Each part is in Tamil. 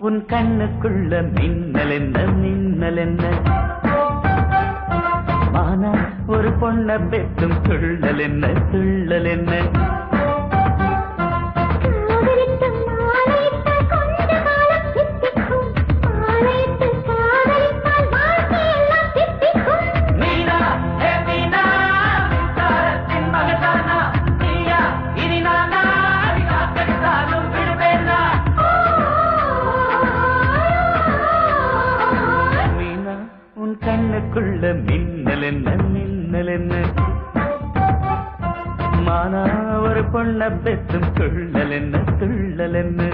உன் கண்ணுக்குள்ள மின்னல் என்ன மின்னல் என்ன மானா ஒரு பொண்ண பெற்றும் துள்ளல் என்ன துள்ளல் என்ன கண்ணுக்குள்ள மின்னல் என்ன மின்னல் என்ன மானா ஒரு பொண்ண பெற்றும் துள்ளல் என்ன துள்ளல் என்ன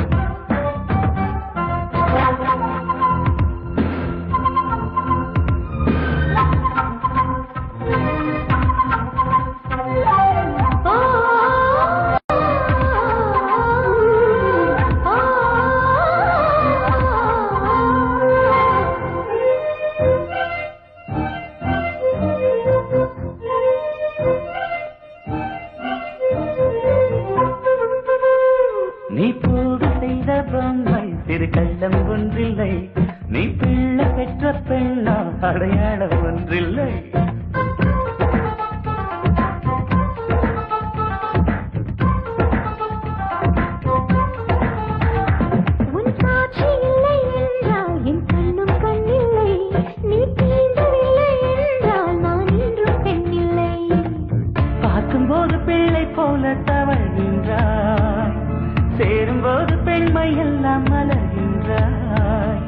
நீ போடு செய்த பொம்மை சிறு கள்ளம் ஒன்றில்லை நீ பிள்ளை பெற்ற பெண்ணா அடையாளம் ஒன்றில்லை உன் சாட்சி இல்லை என்றால் என் கண்ணும் கண்ணில்லை நீ தீண்டவில்லை என்றால் நான் இன்றும் பெண்ணில்லை பார்க்கும்போது பிள்ளை போல தவழ்கின்றாய் சேரும்போது பெண்மை எல்லாம் மலர்கின்றாய்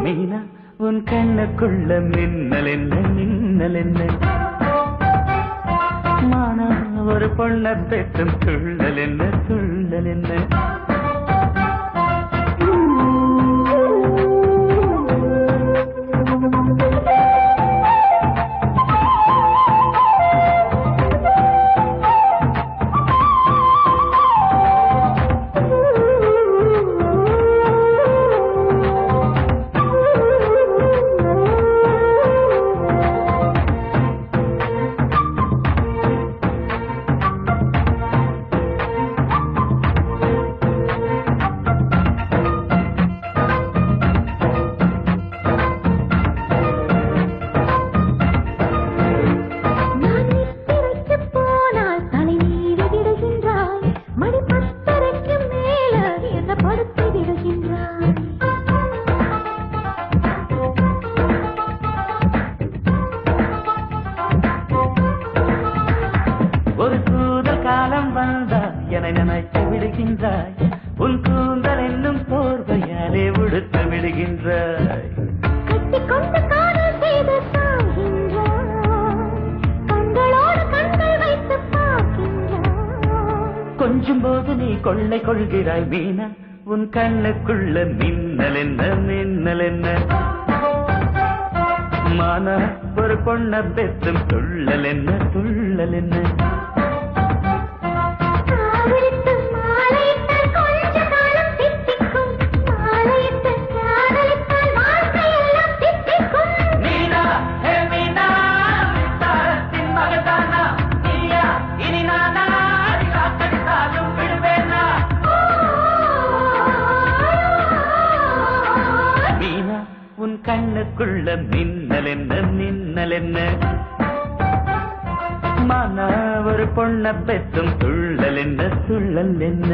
மீனா உன் கண்ணுக்குள்ள மின்னல் என்ன மின்னல் என்ன மானா ஒரு பொண்ண பெற்றும் துள்ளல் என்ன துள்ளல் என்ன ஒரு கூதல் காலம் வந்தா என்னை நினைத்து விடுகின்றாய் உன் கூந்தல் என்னும் போர்வையாலே உடுத்து விடுகின்றாய் கட்டிக்கொண்டு காதல் செய்து கண்களோடு கண்கள் வைத்து பார்க்கின்றாய் கொஞ்சும் போது நீ கொள்ளை கொள்கிறாய் மீனா உன் கண்ணுக்குள்ள மின்னல் என்ன மின்னல் என்ன மானா ஒரு பொண்ண பெற்றும் துள்ளல் என்ன துள்ளல் என்ன உன் கண்ணுக்குள்ள மின்னல் என்ன மின்னல் என்ன மானா ஒரு பொண்ண பெற்றும் துள்ளல் என்ன துள்ளல் என்ன